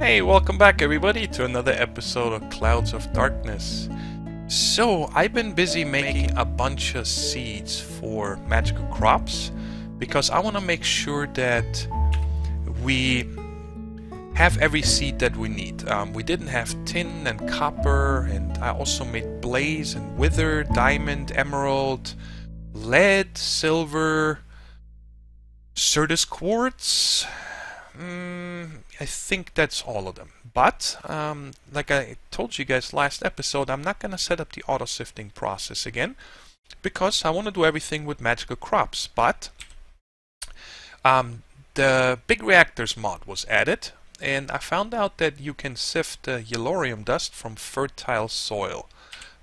Hey, welcome back everybody to another episode of Clouds of Darkness. So, I've been busy making a bunch of seeds for magical crops because I want to make sure that we have every seed that we need. We didn't have tin and copper, and I also made blaze and wither, diamond, emerald, lead, silver, Certus quartz. I think that's all of them. But, like I told you guys last episode, I'm not going to set up the auto-sifting process again because I want to do everything with magical crops. But the big reactors mod was added, and I found out that you can sift yellorium dust from fertile soil,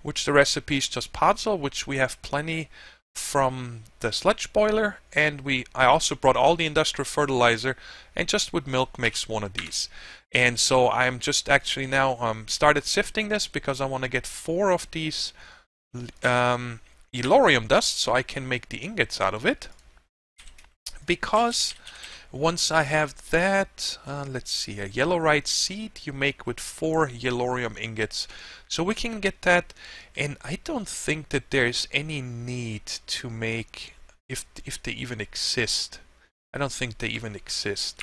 which the recipe is just podzol, which we have plenty from the sludge boiler, and I also brought all the industrial fertilizer, and just with milk makes one of these. And so I'm just actually now started sifting this because I want to get 4 of these yellorium dust so I can make the ingots out of it. Because once I have that, let's see, a yellorite seed you make with 4 yellorium ingots. So we can get that, and I don't think that there's any need to make, if they even exist. I don't think they even exist.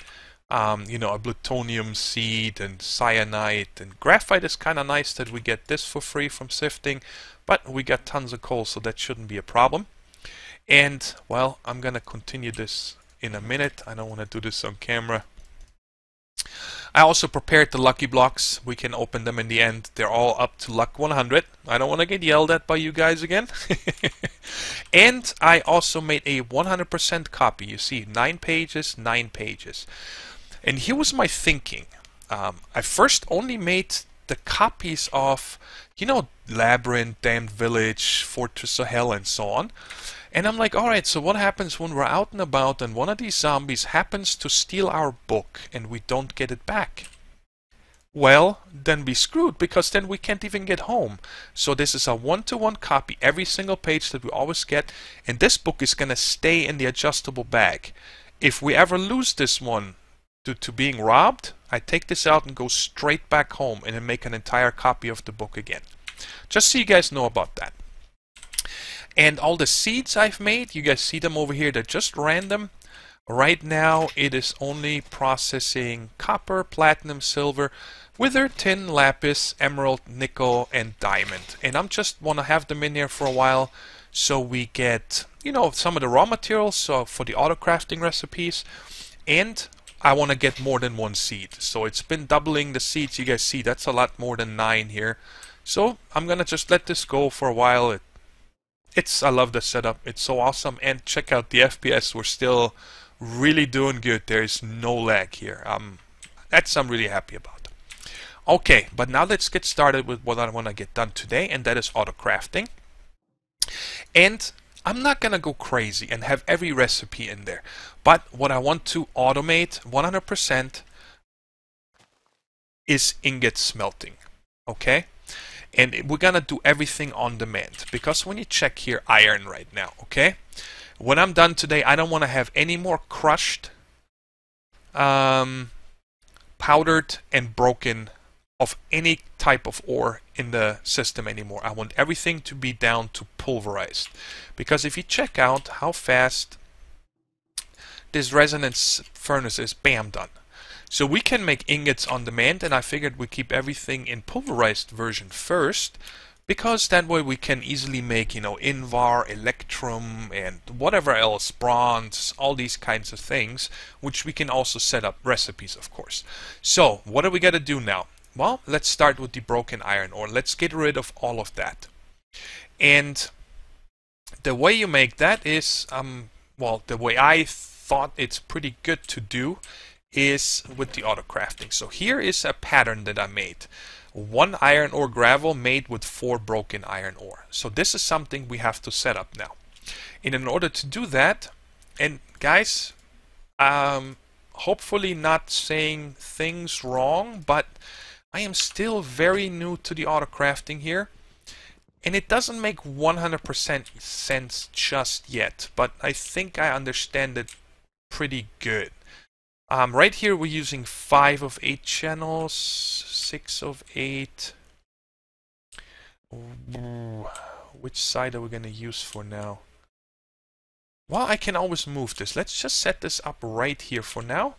You know, a plutonium seed and cyanide and graphite is kind of nice that we get this for free from sifting, but we got tons of coal, so that shouldn't be a problem. And, well, I'm gonna continue this in a minute. I don't want to do this on camera. I also prepared the lucky blocks. We can open them in the end. They're all up to luck 100. I don't want to get yelled at by you guys again. And I also made a 100% copy. You see, 9 pages, 9 pages. And here was my thinking. I first only made the copies of, you know, Labyrinth, Damned Village, Fortress of Hell, and so on. And I'm like, alright, so what happens when we're out and about and one of these zombies happens to steal our book and we don't get it back? Well, then we're screwed, because then we can't even get home. So this is a 1-to-1 copy, every single page that we always get, and this book is going to stay in the adjustable bag. If we ever lose this one due to being robbed, I take this out and go straight back home and then make an entire copy of the book again. Just so you guys know about that. And all the seeds I've made, you guys see them over here, they're just random. Right now it is only processing copper, platinum, silver, wither, tin, lapis, emerald, nickel, and diamond. And I'm just want to have them in there for a while so we get, you know, some of the raw materials for the autocrafting recipes. And I want to get more than 1 seed. So it's been doubling the seeds. You guys see that's a lot more than 9 here. So I'm going to just let this go for a while. I love the setup. It's so awesome. And check out the FPS. We're still really doing good. There is no lag here. That's I'm really happy about. Okay, but now let's get started with what I want to get done today, and that is autocrafting. And I'm not going to go crazy and have every recipe in there. But what I want to automate 100% is ingot smelting. Okay? And we're gonna do everything on demand, because when you check here, iron right now, okay? When I'm done today, I don't want to have any more crushed, powdered, and broken of any type of ore in the system anymore. I want everything to be down to pulverized, because if you check out how fast this resonance furnace is, bam, done. So we can make ingots on demand, and I figured we keep everything in pulverized version first, because that way we can easily make, you know, Invar, Electrum, and whatever else, bronze, all these kinds of things, which we can also set up recipes, of course. So what do we got to do now? Well, let's start with the broken iron ore. Let's get rid of all of that. And the way you make that is, well, the way I thought it's pretty good to do is with the autocrafting. So here is a pattern that I made. 1 iron ore gravel made with 4 broken iron ore. So this is something we have to set up now. And in order to do that, and guys, hopefully not saying things wrong, but I am still very new to the autocrafting here. And it doesn't make 100% sense just yet, but I think I understand it pretty good. Right here we're using 5 of 8 channels, 6 of 8. Ooh, which side are we going to use for now? Well, I can always move this. Let's just set this up right here for now.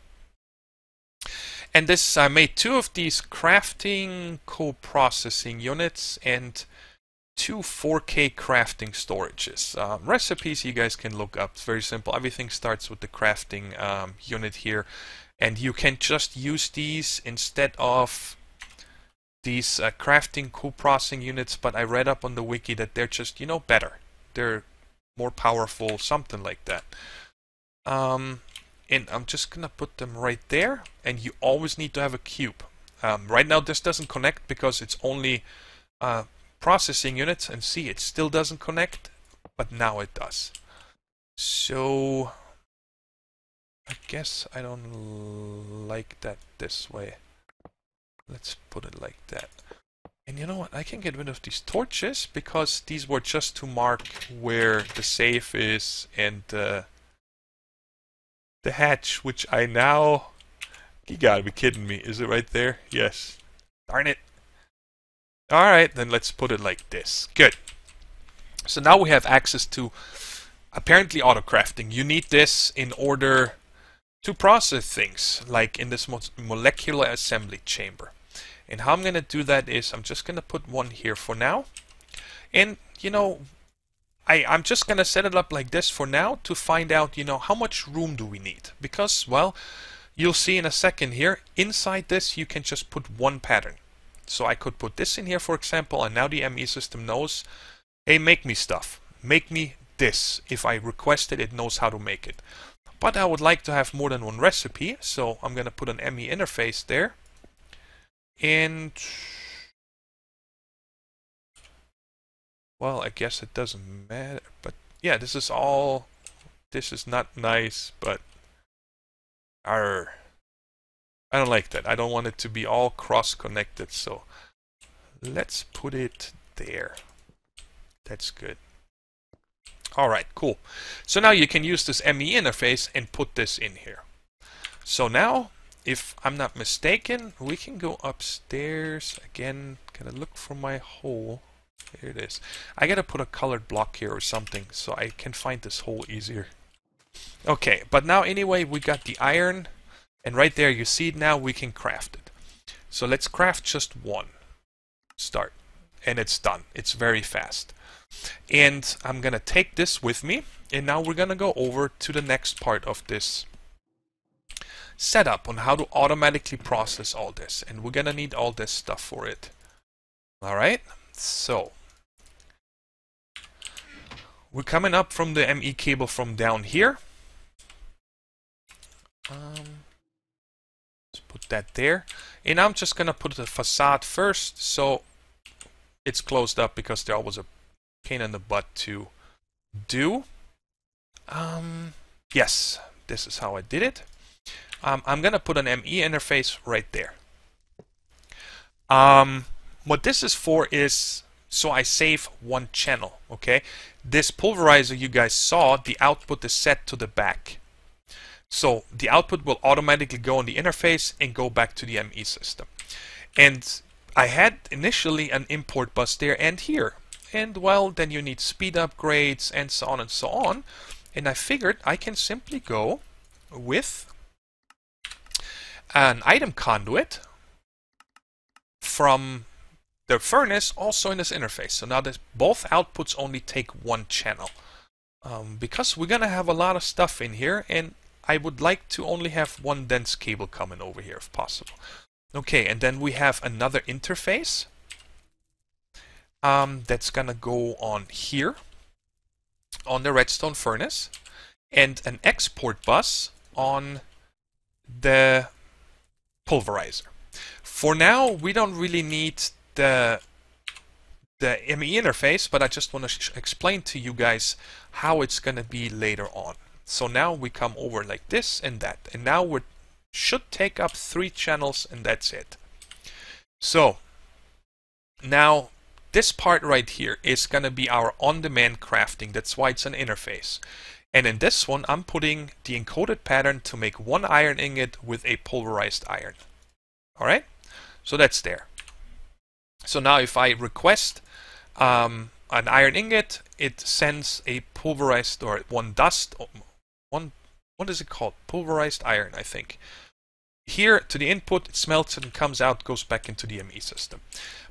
And this, I made 2 of these crafting co-processing units and 2 4K crafting storages. Recipes you guys can look up. It's very simple. Everything starts with the crafting unit here. And you can just use these instead of these crafting co-processing units. But I read up on the wiki that they're just, better. They're more powerful, something like that. And I'm just gonna put them right there, and you always need to have a cube. Right now this doesn't connect because it's only processing units, and see, it still doesn't connect, but now it does. So I guess I don't like that this way. Let's put it like that. And you know what, I can get rid of these torches because these were just to mark where the safe is and the hatch, which I now... You gotta be kidding me. Is it right there? Yes. Darn it. Alright, then let's put it like this. Good. So now we have access to apparently autocrafting. You need this in order to process things, like in this molecular assembly chamber. And how I'm gonna do that is I'm just gonna put one here for now. And, I'm just going to set it up like this for now to find out, how much room do we need? Because, well, you'll see in a second here, inside this you can just put one pattern. So I could put this in here, for example, and now the ME system knows, hey, make me stuff. Make me this. If I request it, it knows how to make it. But I would like to have more than one recipe, so I'm going to put an ME interface there. And... well, I guess it doesn't matter, but yeah, this is not nice, but I don't like that. I don't want it to be all cross-connected, so let's put it there. That's good. Alright, cool. So now you can use this ME interface and put this in here. So now, if I'm not mistaken, we can go upstairs again. Gotta look for my hole. Here it is. I gotta put a colored block here or something so I can find this hole easier. Okay, but now anyway we got the iron, and right there you see it now, we can craft it. So let's craft just one. Start. And it's done. It's very fast. And I'm gonna take this with me, and now we're gonna go over to the next part of this setup on how to automatically process all this. And we're gonna need all this stuff for it. Alright, so we're coming up from the ME cable from down here. Let's put that there. And I'm just going to put the facade first, so it's closed up because there was a pain in the butt to do. Yes, this is how I did it. I'm going to put an ME interface right there. What this is for is so I save one channel, okay? This pulverizer you guys saw, the output is set to the back. So the output will automatically go on the interface and go back to the ME system. And I had initially an import bus there and here. And well, then you need speed upgrades and so on and so on. And I figured I can simply go with an item conduit from the furnace also in this interface. So now that both outputs only take one channel. Because we're gonna have a lot of stuff in here, and I would like to only have one dense cable coming over here if possible. Okay, and then we have another interface that's gonna go on here on the redstone furnace, and an export bus on the pulverizer. For now, we don't really need the ME interface, but I just want to explain to you guys how it's going to be later on. So now we come over like this and that, and now we should take up 3 channels, and that's it. So now this part right here is going to be our on-demand crafting. That's why it's an interface. And in this one, I'm putting the encoded pattern to make 1 iron ingot with a pulverized iron. All right, so that's there. So now if I request an iron ingot, it sends a pulverized, or what is it called? Pulverized iron, I think. Here to the input, it smelts and comes out, goes back into the ME system.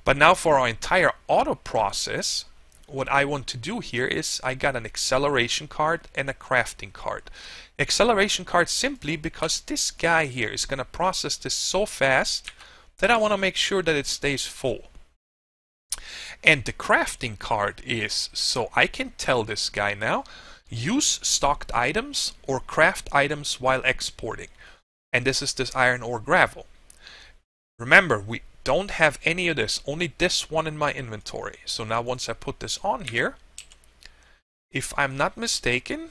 But now for our entire auto process, what I want to do here is I got an acceleration card and a crafting card. Acceleration card simply because this guy here is going to process this so fast that I want to make sure that it stays full. And the crafting card is so I can tell this guy now, use stocked items or craft items while exporting. And this is this iron ore gravel. Remember, we don't have any of this, only this one in my inventory. So now once I put this on here, if I'm not mistaken,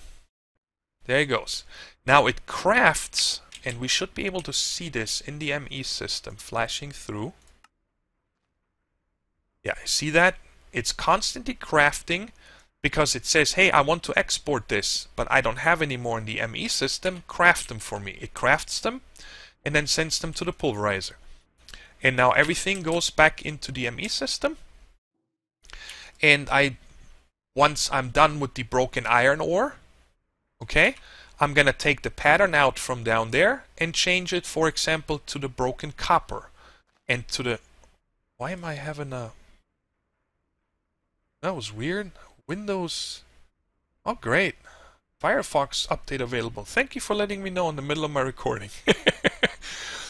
there it goes. Now it crafts, and we should be able to see this in the ME system flashing through. Yeah, see that? It's constantly crafting because it says, hey, I want to export this, but I don't have any more in the ME system. Craft them for me. It crafts them and then sends them to the pulverizer. And now everything goes back into the ME system. And once I'm done with the broken iron ore, okay, I'm going to take the pattern out from down there and change it, for example, to the broken copper. And to the... Why am I having a... That was weird. Windows... Oh, great. Firefox update available. Thank you for letting me know in the middle of my recording.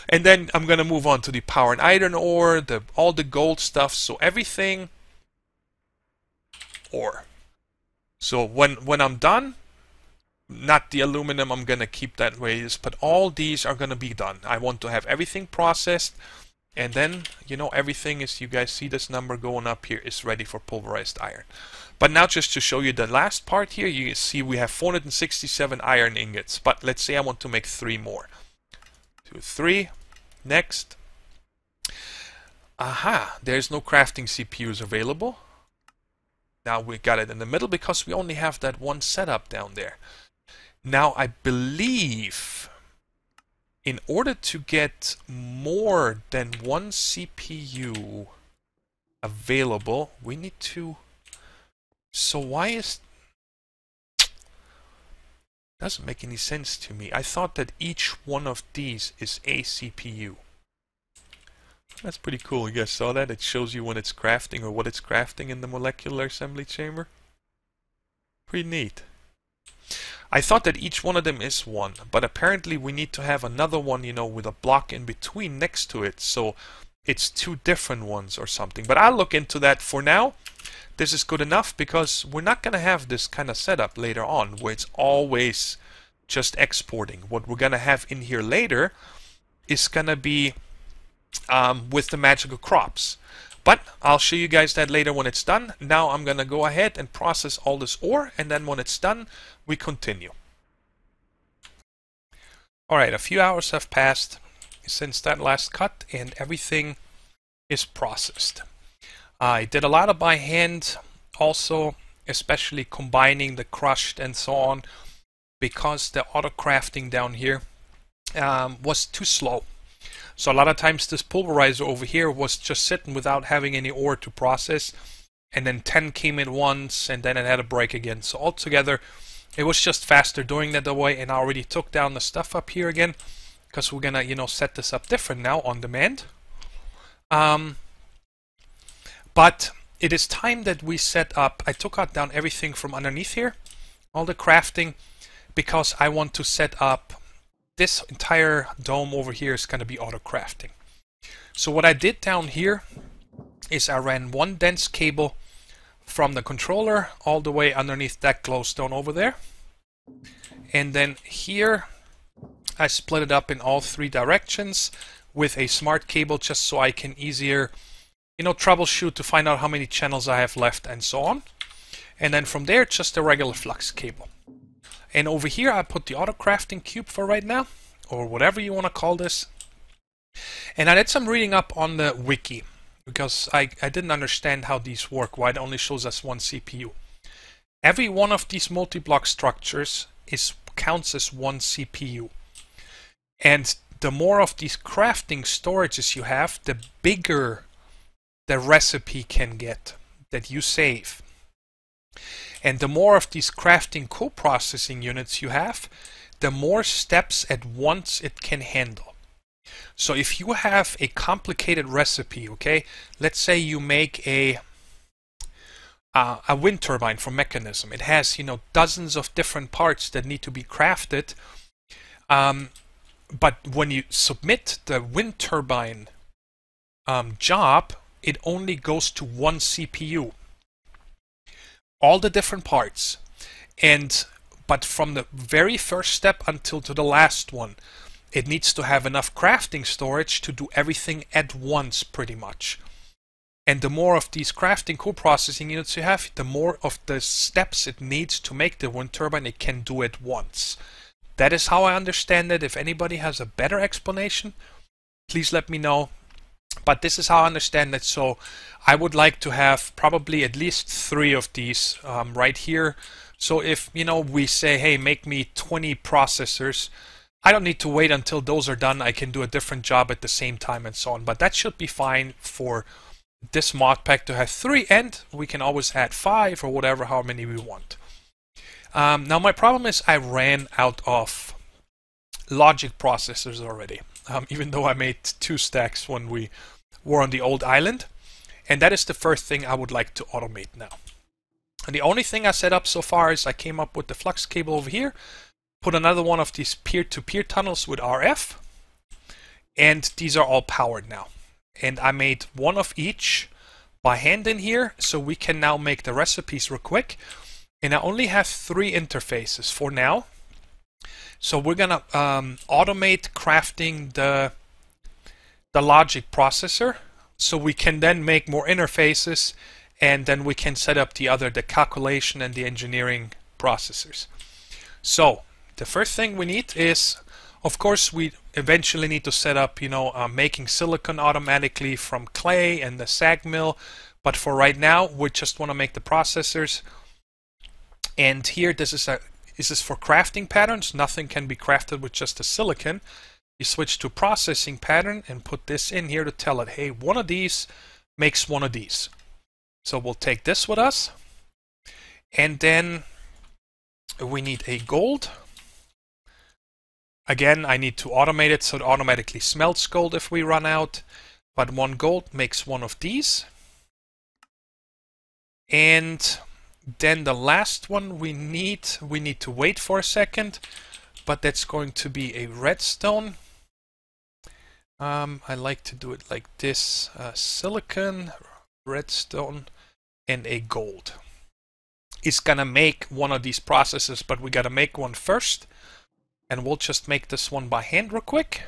And then I'm going to move on to the power and iron ore, all the gold stuff. So everything ore. So when I'm done, not the aluminum, I'm going to keep that way it is, but all these are going to be done. I want to have everything processed. And then, you know, everything is, you guys see this number going up here, is ready for pulverized iron. But now just to show you the last part here, you see we have 467 iron ingots. But let's say I want to make 3 more. 2, 3. Next. Aha, there's no crafting CPUs available. Now we got it in the middle because we only have that one setup down there. Now I believe in order to get more than one CPU available, we need to... So why is... Doesn't make any sense to me. I thought that each one of these is a CPU. That's pretty cool. You guys saw that? It shows you when it's crafting or what it's crafting in the molecular assembly chamber. Pretty neat. I thought that each one of them is one, but apparently we need to have another one, you know, with a block in between next to it. So it's 2 different ones or something. But I'll look into that. For now, this is good enough because we're not going to have this kind of setup later on where it's always just exporting. What we're going to have in here later is going to be with the magical crops. But I'll show you guys that later when it's done. Now I'm going to go ahead and process all this ore, and then when it's done, we continue. Alright, a few hours have passed since that last cut, and everything is processed. I did a lot of by hand also, especially combining the crushed and so on, because the autocrafting down here was too slow. So a lot of times this pulverizer over here was just sitting without having any ore to process, and then 10 came in once and then it had a break again. So altogether it was just faster doing that way, and I already took down the stuff up here again because we're gonna, you know, set this up different now on demand. But it is time that we set up. I took out down everything from underneath here, all the crafting, because I want to set up this entire dome over here is going to be auto crafting. So what I did down here is I ran one dense cable from the controller all the way underneath that glowstone over there. And then here I split it up in all 3 directions with a smart cable just so I can easier, you know, troubleshoot to find out how many channels I have left and so on. And then from there, just a regular flux cable. And over here, I put the auto-crafting cube for right now, or whatever you want to call this. And I did some reading up on the wiki, because I didn't understand how these work, why it only shows us one CPU. Every one of these multi-block structures counts as 1 CPU. And the more of these crafting storages you have, the bigger the recipe can get that you save. And the more of these crafting co-processing units you have, the more steps at once it can handle. So if you have a complicated recipe, okay, let's say you make a wind turbine from mechanism. It has, you know, dozens of different parts that need to be crafted. But when you submit the wind turbine job, it only goes to 1 CPU. All the different parts. But from the very first step until to the last one, it needs to have enough crafting storage to do everything at once, pretty much. And the more of these crafting co-processing units you have, the more of the steps it needs to make the wind turbine it can do at once. That is how I understand it. If anybody has a better explanation, please let me know. But this is how I understand it. So I would like to have probably at least 3 of these right here. So if, you know, we say, hey, make me 20 processors, I don't need to wait until those are done. I can do a different job at the same time and so on. But that should be fine for this mod pack to have 3, and we can always add 5 or whatever, how many we want. Now my problem is I ran out of logic processors already, even though I made 2 stacks when we were on the old island. And that is the first thing I would like to automate now. And the only thing I set up so far is I came up with the flux cable over here, put another one of these peer-to-peer tunnels with RF, and these are all powered now. And I made 1 of each by hand in here, so we can now make the recipes real quick. And I only have 3 interfaces for now. So we're gonna automate crafting the logic processor, so we can then make more interfaces, and then we can set up the calculation and the engineering processors. So the first thing we need is, of course, we eventually need to set up, you know, making silicon automatically from clay and the sag mill. But for right now, we just want to make the processors. And here, this is for crafting patterns. Nothing can be crafted with just a silicon. You switch to processing pattern and put this in here to tell it, hey, one of these makes one of these. So we'll take this with us. And then we need a gold. Again, I need to automate it so it automatically smelts gold if we run out. But 1 gold makes 1 of these. And then the last one we need to wait for a second, but that's going to be a redstone. I like to do it like this: silicon, redstone, and a gold. It's gonna make one of these processes, but we gotta make one first, and we'll just make this one by hand real quick.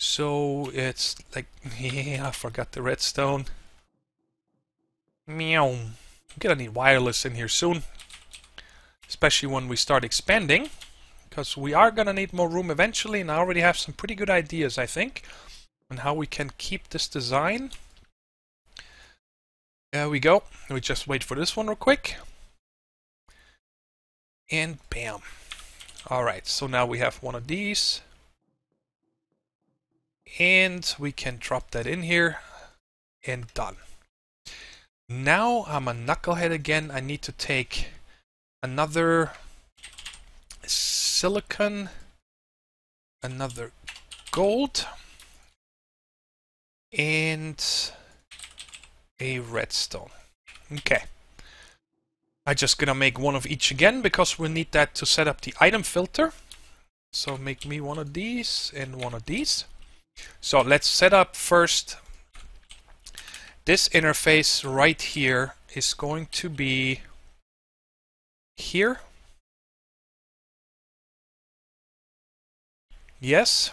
So it's like, yeah, I forgot the redstone. Meow. I'm gonna need wireless in here soon, especially when we start expanding, because we are gonna need more room eventually, and I already have some pretty good ideas, I think, on how we can keep this design. There we go. We just wait for this one real quick. And bam. Alright, so now we have one of these. And we can drop that in here. And done. Now I'm a knucklehead again. I need to take another silicon, another gold, and a redstone. Okay. I'm just gonna make 1 of each again because we need that to set up the item filter. So make me 1 of these and 1 of these. So let's set up first. This interface right here is going to be here. Yes.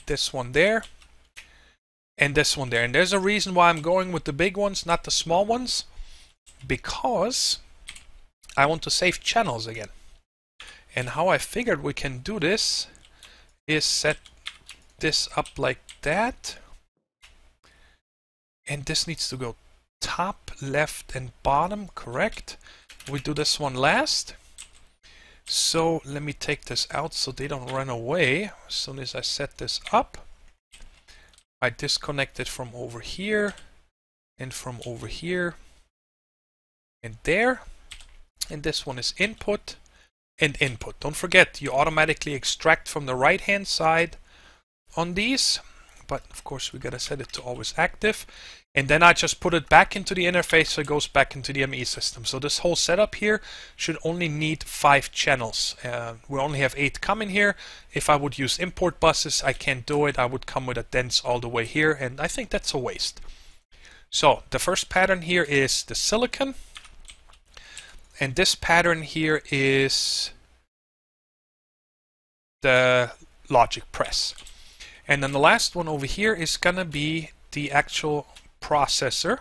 This one there. And this one there. And there's a reason why I'm going with the big ones, not the small ones. Because I want to save channels again. And how I figured we can do this is set this up like that. And this needs to go top, left, and bottom, correct? We do this one last. So let me take this out so they don't run away. As soon as I set this up, I disconnect it from over here and from over here and there. And this one is input and input. Don't forget, you automatically extract from the right hand side on these, but of course we gotta set it to always active. And then I just put it back into the interface so it goes back into the ME system. So this whole setup here should only need 5 channels. We only have 8 coming here. If I would use import buses, I can't do it. I would come with a dense all the way here, and I think that's a waste. So the first pattern here is the silicon. And this pattern here is the logic press. And then the last one over here is gonna be the actual processor,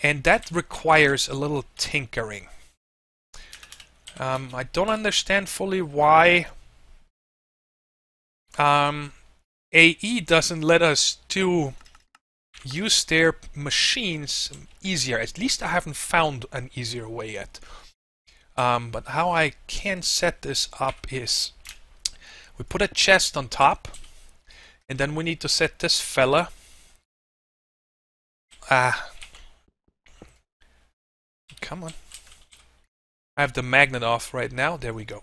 and that requires a little tinkering. I don't understand fully why AE doesn't let us use their machines easier. At least I haven't found an easier way yet. But how I can set this up is we put a chest on top, and then we need to set this fella. Come on. I have the magnet off right now. There we go.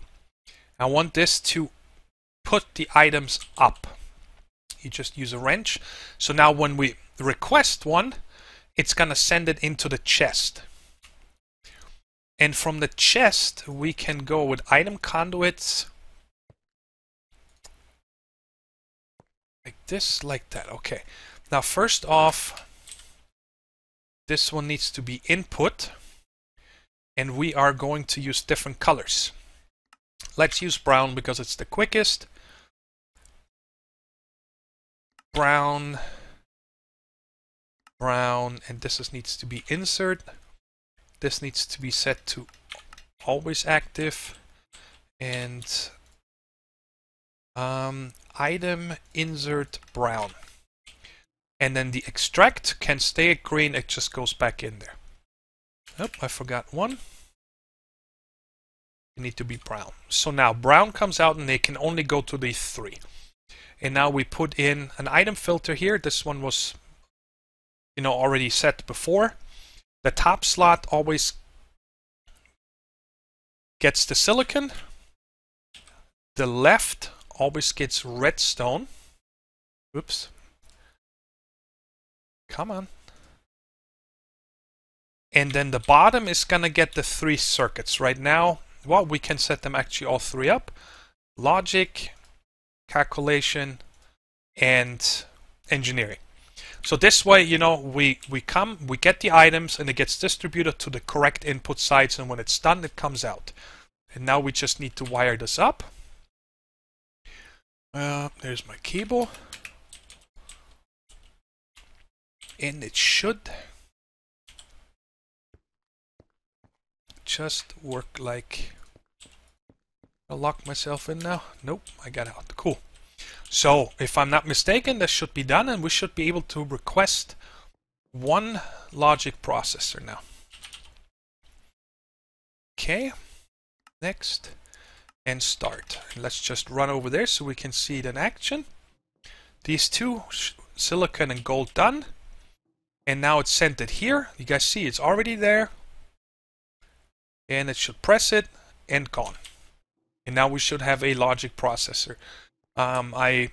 I want this to put the items up. You just use a wrench. So now when we request one, it's gonna send it into the chest. And from the chest, we can go with item conduits. Like this, like that. Okay. Now first off, this one needs to be input, and we are going to use different colors. Let's use brown because it's the quickest. Brown, brown, and this needs to be insert. This needs to be set to always active, and item insert brown. And then the extract can stay at green, it just goes back in there. Oh, I forgot one. They need to be brown. So now brown comes out and they can only go to these 3. And now we put in an item filter here. This one was, already set before. The top slot always gets the silicon. The left always gets redstone. Oops. Come on. And then the bottom is gonna get the 3 circuits. Right now, well, we can set them actually all 3 up. Logic, calculation, and engineering. So this way, we get the items and it gets distributed to the correct input sites, and when it's done, it comes out. And now we just need to wire this up. There's my cable. And it should just work like... I'll lock myself in now. Nope, I got out. Cool. So, if I'm not mistaken, this should be done, and we should be able to request 1 logic processor now. Okay, next, and start. And let's just run over there so we can see it in action. These 2, silicon and gold, done. And now it's sent it here. You guys see it's already there. And it should press it and gone. And now we should have a logic processor. I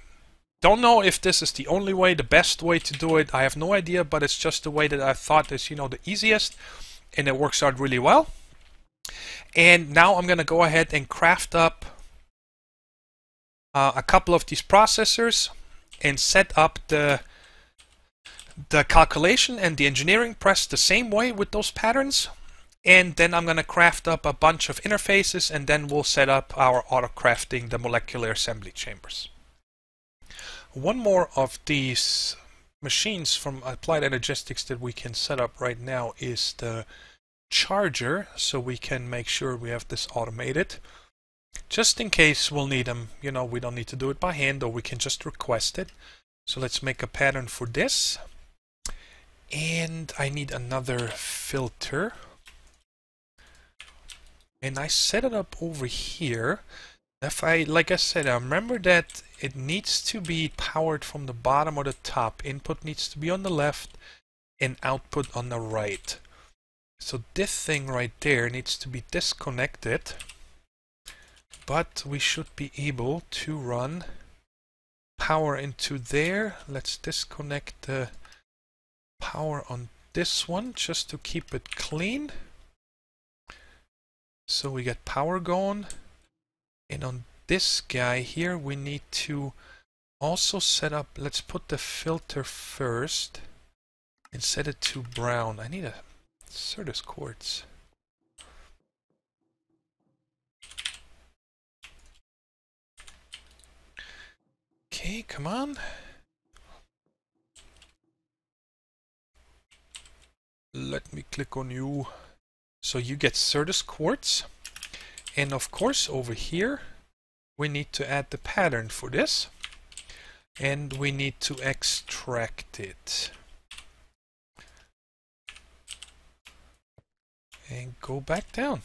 don't know if this is the only way, the best way to do it. I have no idea, but it's just the way that I thought is, the easiest. And it works out really well. And now I'm going to go ahead and craft up a couple of these processors and set up the calculation and the engineering press the same way with those patterns. And then I'm going to craft up a bunch of interfaces, and then we'll set up our autocrafting, the molecular assembly chambers. One more of these machines from Applied Energistics that we can set up right now is the charger, so we can make sure we have this automated. Just in case we'll need them, we don't need to do it by hand, or we can just request it. So let's make a pattern for this. And I need another filter. and I set it up over here. If I, like I said, I remember that it needs to be powered from the bottom or the top. Input needs to be on the left and output on the right. So this thing right there needs to be disconnected, but we should be able to run power into there. Let's disconnect the power on this one just to keep it clean. So we get power going. And on this guy here, we need to also set up, let's put the filter first and set it to brown. I need a Certus quartz. Okay, come on. Let me click on you. So you get Certus quartz. And of course over here we need to add the pattern for this, and we need to extract it and go back down.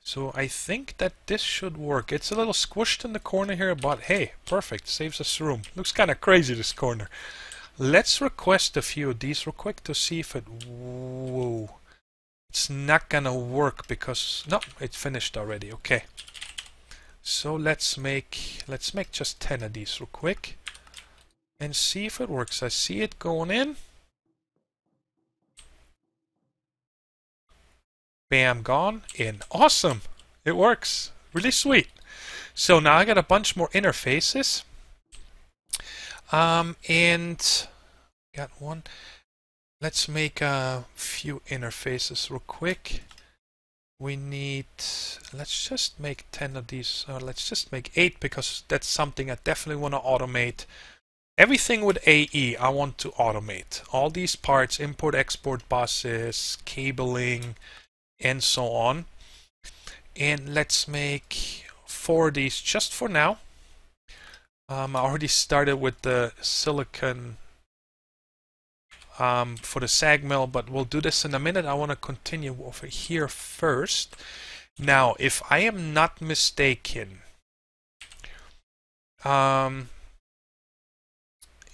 So I think that this should work. It's a little squished in the corner here, but hey, perfect, saves us room. Looks kind of crazy, this corner. Let's request a few of these real quick to see if it... Whoa. It's not gonna work because no, it finished already. Okay, so let's make just 10 of these real quick and see if it works. I see it going in. Bam, gone in. Awesome, it works. Really sweet. So now I got a bunch more interfaces, and got one. Let's make a few interfaces real quick. We need, let's just make 10 of these, let's just make 8 because that's something I definitely want to automate. Everything with AE I want to automate. All these parts, import, export buses, cabling, and so on. And let's make 4 of these just for now. I already started with the silicon for the sag mill, but we'll do this in a minute. I want to continue over here first. Now, if I am not mistaken,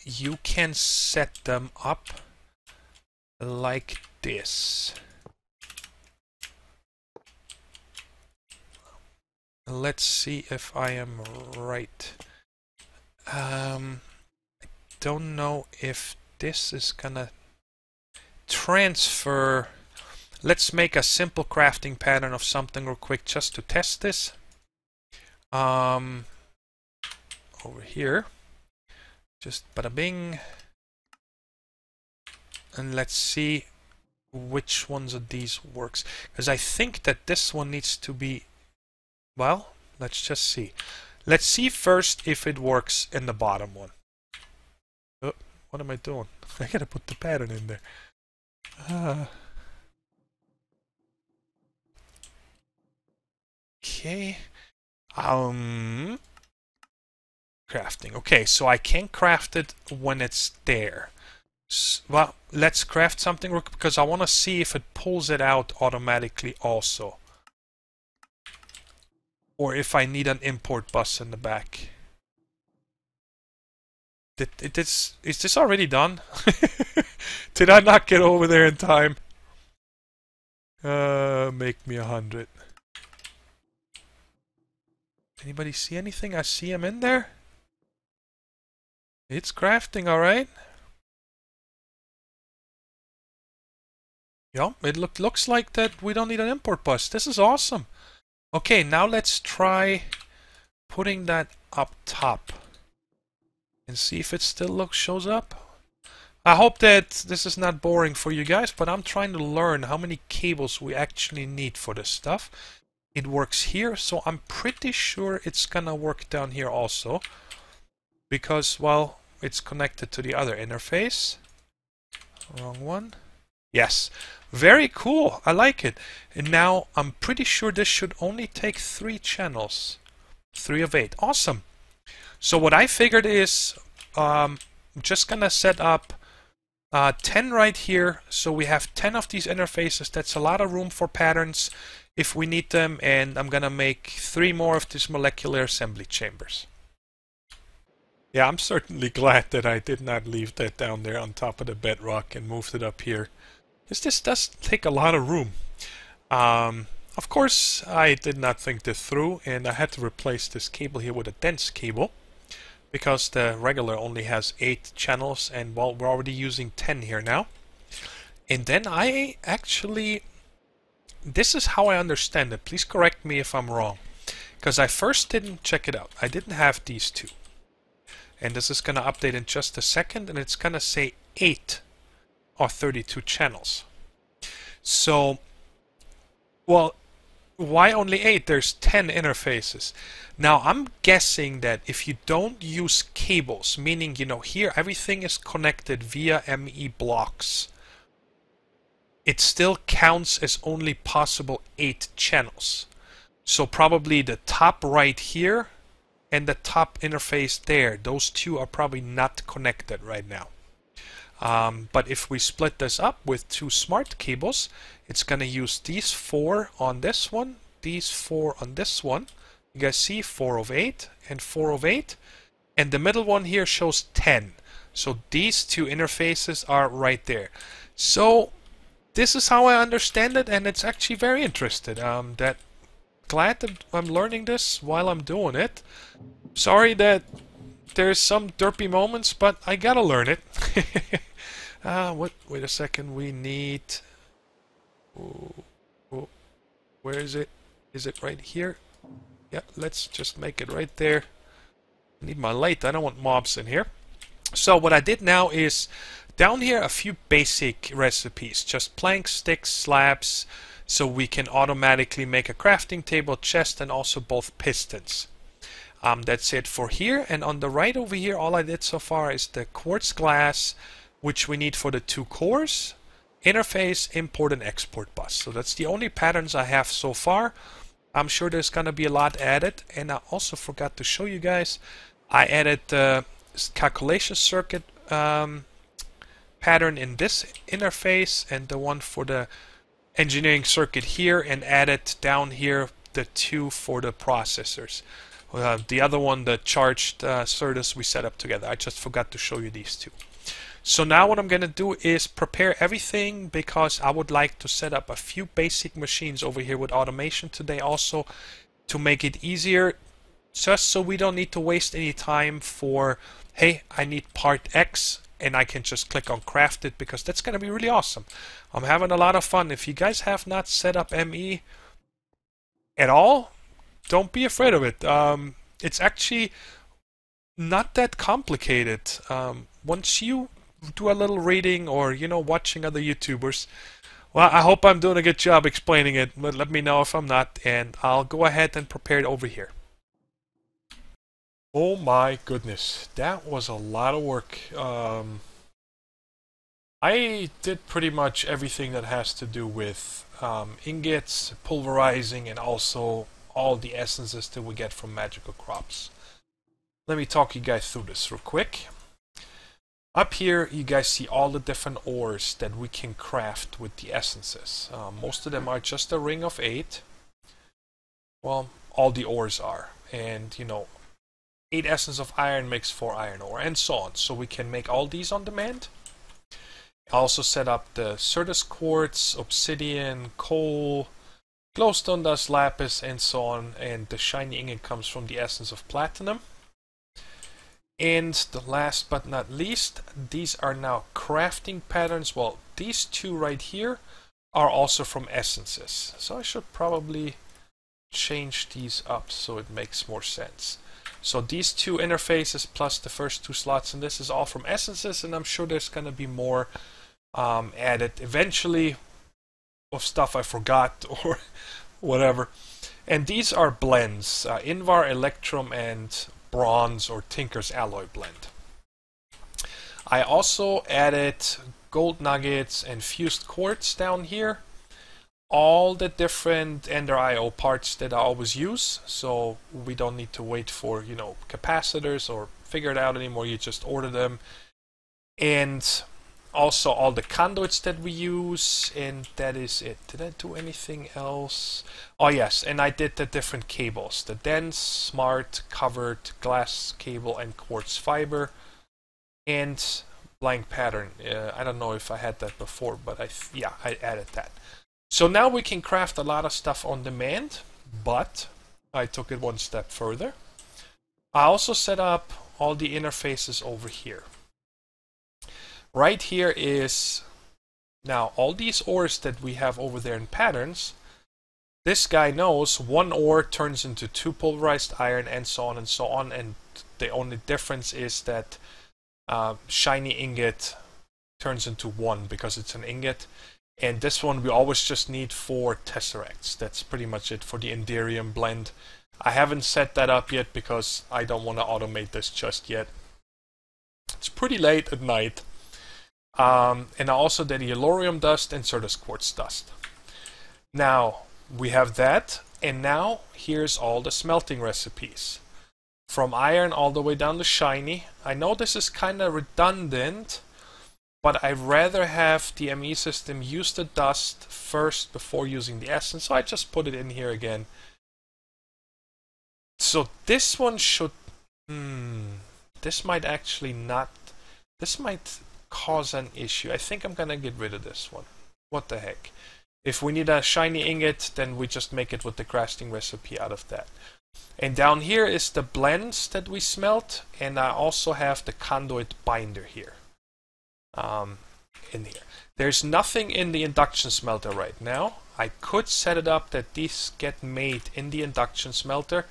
you can set them up like this. Let's see if I am right. I don't know if this is gonna transfer. Let's make a simple crafting pattern of something real quick just to test this. Over here, just bada bing, and let's see which ones of these works, because I think that this one needs to be, well, let's just see. Let's see first if it works in the bottom one. Oh, what am I doing? I gotta put the pattern in there. Okay. Crafting. Okay, so I can craft it when it's there. Well, let's craft something because I want to see if it pulls it out automatically also, or if I need an import bus in the back. Is this already done? Did I not get over there in time? Make me 100. Anybody see anything? I see him in there. It's crafting, alright. Yeah, it looks like that we don't need an import bus. This is awesome. Okay, now let's try putting that up top and see if it still shows up. I hope that this is not boring for you guys, but I'm trying to learn how many cables we actually need for this stuff. It works here, so I'm pretty sure it's gonna work down here also, because, well, it's connected to the other interface. Wrong one. Yes, very cool. I like it. And now I'm pretty sure this should only take 3 channels. 3 of 8. Awesome. So what I figured is I'm just gonna set up 10 right here, so we have 10 of these interfaces. That's a lot of room for patterns, if we need them, and I'm gonna make 3 more of these molecular assembly chambers. Yeah, I'm certainly glad that I did not leave that down there on top of the bedrock and moved it up here, because this does take a lot of room. Of course, I did not think this through, and I had to replace this cable here with a dense cable, because the regular only has 8 channels, and well, we're already using 10 here now. And then I actually, this is how I understand it, please correct me if I'm wrong, because I first didn't check it out. I didn't have these two. And this is going to update in just a second, and it's going to say 8 or 32 channels. So, well, why only 8? There's 10 interfaces. Now, I'm guessing that if you don't use cables, meaning, you know, here everything is connected via ME blocks, it still counts as only possible 8 channels. So probably the top right here and the top interface there, those two are probably not connected right now. But if we split this up with 2 smart cables, it's going to use these 4 on this one, these 4 on this one. You guys see 4 of 8 and 4 of 8. And the middle one here shows 10. So these 2 interfaces are right there. So this is how I understand it, and it's actually very interesting. Glad that I'm learning this while I'm doing it. Sorry that there's some derpy moments, but I gotta learn it. Wait a second. We need. Where is it? Is it right here? Yeah, let's just make it right there. I need my light. I don't want mobs in here. So what I did now is down here a few basic recipes, just planks, sticks, slabs, so we can automatically make a crafting table, chest, and also both pistons. That's it for here. And on the right over here, all I did so far is the quartz glass, which we need for the 2 cores, interface, import, and export bus. So that's the only patterns I have so far. I'm sure there's gonna be a lot added. And I also forgot to show you guys, I added the calculation circuit pattern in this interface and the one for the engineering circuit here, and added down here the 2 for the processors. The other one, the charged SerDes, we set up together. I just forgot to show you these 2. So now what I'm going to do is prepare everything, because I would like to set up a few basic machines over here with automation today also, to make it easier, just so we don't need to waste any time for, hey, I need part X, and I can just click on craft it, because that's going to be really awesome. I'm having a lot of fun. If you guys have not set up ME at all, don't be afraid of it. It's actually not that complicated. Once you do a little reading or, you know, watching other YouTubers, well, I hope I'm doing a good job explaining it, but let me know if I'm not, and I'll go ahead and prepare it over here. Oh my goodness, that was a lot of work. I did pretty much everything that has to do with ingots, pulverizing, and also all the essences that we get from magical crops. Let me talk you guys through this real quick. Up here you guys see all the different ores that we can craft with the essences. Most of them are just a ring of 8. Well, all the ores are. And, you know, 8 essence of iron makes 4 iron ore, and so on. So we can make all these on demand. I also set up the SerDes quartz, obsidian, coal, glowstone dust, lapis, and so on. And the shiny ingot comes from the essence of platinum. And the last but not least, these are now crafting patterns. Well, these 2 right here are also from essences. So I should probably change these up so it makes more sense. So these 2 interfaces plus the first 2 slots, and this is all from essences, and I'm sure there's going to be more added eventually of stuff I forgot or whatever. And these are blends, Invar, Electrum, and Bronze or Tinker's Alloy blend. I also added gold nuggets and fused quartz down here. All the different Ender IO parts that I always use, so we don't need to wait for, you know, capacitors or figure it out anymore. You just order them. And also all the conduits that we use, and that is it. Did I do anything else? Oh yes, and I did the different cables. The dense, smart, covered, glass cable, and quartz fiber. And blank pattern. I don't know if I had that before, but I added that. So now we can craft a lot of stuff on demand, but I took it one step further. I also set up all the interfaces over here. Right here is now all these ores that we have over there in patterns. This guy knows one ore turns into 2 pulverized iron, and so on and so on, and the only difference is that shiny ingot turns into 1 because it's an ingot, and this one we always just need 4 tesseracts. That's pretty much it for the Enderium blend. I haven't set that up yet because I don't want to automate this just yet. It's pretty late at night. And I also did yellorium dust and Certus quartz dust. Now we have that, and now here's all the smelting recipes. From iron all the way down to shiny. I know this is kind of redundant, but I'd rather have the ME system use the dust first before using the essence, so I just put it in here again. So this one should... this might actually not... This might cause an issue. I think I'm gonna get rid of this one. What the heck. If we need a shiny ingot, then we just make it with the crafting recipe out of that. And down here is the blends that we smelt, and I also have the conduit binder here. In here. There's nothing in the induction smelter right now. I could set it up that these get made in the induction smelter.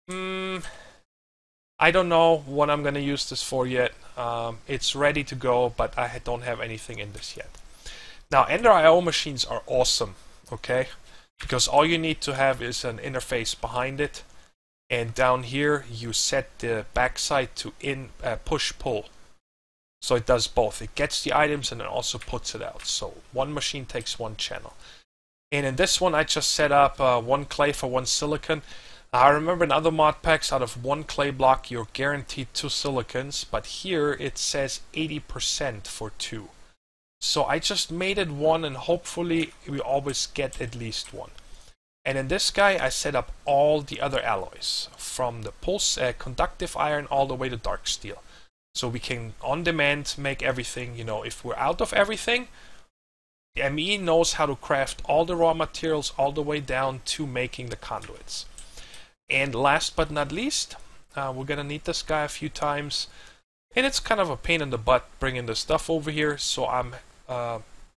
I don't know what I'm gonna use this for yet. It's ready to go, but I don't have anything in this yet. Now, Ender IO machines are awesome, okay? Because all you need to have is an interface behind it, and down here you set the backside to push-pull. So it does both. It gets the items and it also puts it out. So one machine takes one channel. And in this one I just set up 1 clay for 1 silicon. I remember in other mod packs, out of 1 clay block you're guaranteed 2 silicons, but here it says 80% for 2. So I just made it 1, and hopefully we always get at least 1. And in this guy I set up all the other alloys, from the conductive iron all the way to dark steel. So we can on demand make everything. You know, if we're out of everything, the ME knows how to craft all the raw materials all the way down to making the conduits. And last but not least, we're gonna need this guy a few times, and it's kind of a pain in the butt bringing the stuff over here, so I'm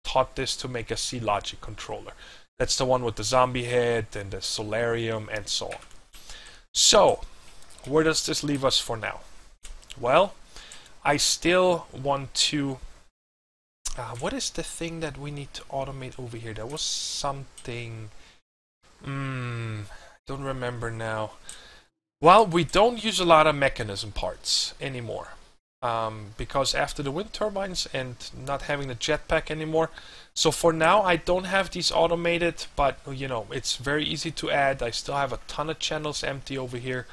taught this to make a C-Logic controller. That's the one with the zombie head and the solarium and so on. So, where does this leave us for now? Well, I still want to... what is the thing that we need to automate over here? There was something... don't remember now. Well, we don't use a lot of mechanism parts anymore. Because after the wind turbines and not having the jetpack anymore. So for now I don't have these automated, but you know, it's very easy to add. I still have a ton of channels empty over here.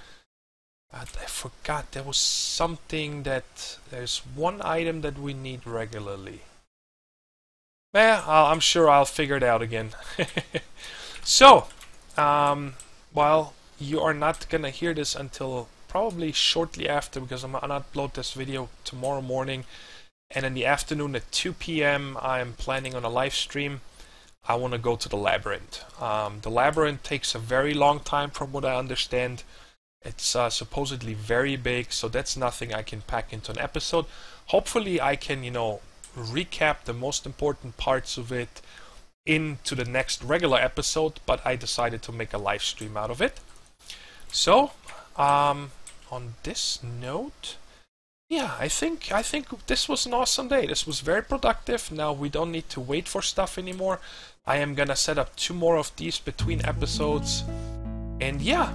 I forgot there was something that... There's one item that we need regularly. I'm sure I'll figure it out again. So, well, you are not gonna hear this until probably shortly after, because I'm gonna upload this video tomorrow morning, and in the afternoon at 2 p.m. I'm planning on a live stream. I want to go to the labyrinth. The labyrinth takes a very long time from what I understand. It's supposedly very big, so that's nothing I can pack into an episode. Hopefully I can, you know, recap the most important parts of it into the next regular episode, but I decided to make a live stream out of it. So, on this note, yeah, I think this was an awesome day. This was very productive. Now we don't need to wait for stuff anymore. I am gonna set up 2 more of these between episodes, and yeah,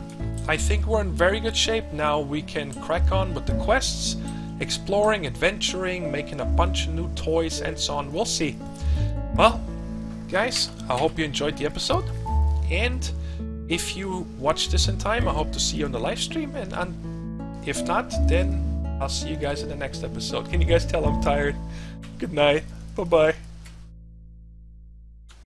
I think we're in very good shape. Now we can crack on with the quests, exploring, adventuring, making a bunch of new toys and so on. We'll see. Well, guys, I hope you enjoyed the episode, and if you watch this in time, I hope to see you on the live stream, and if not, then I'll see you guys in the next episode. Can you guys tell I'm tired? Good night. Bye-bye.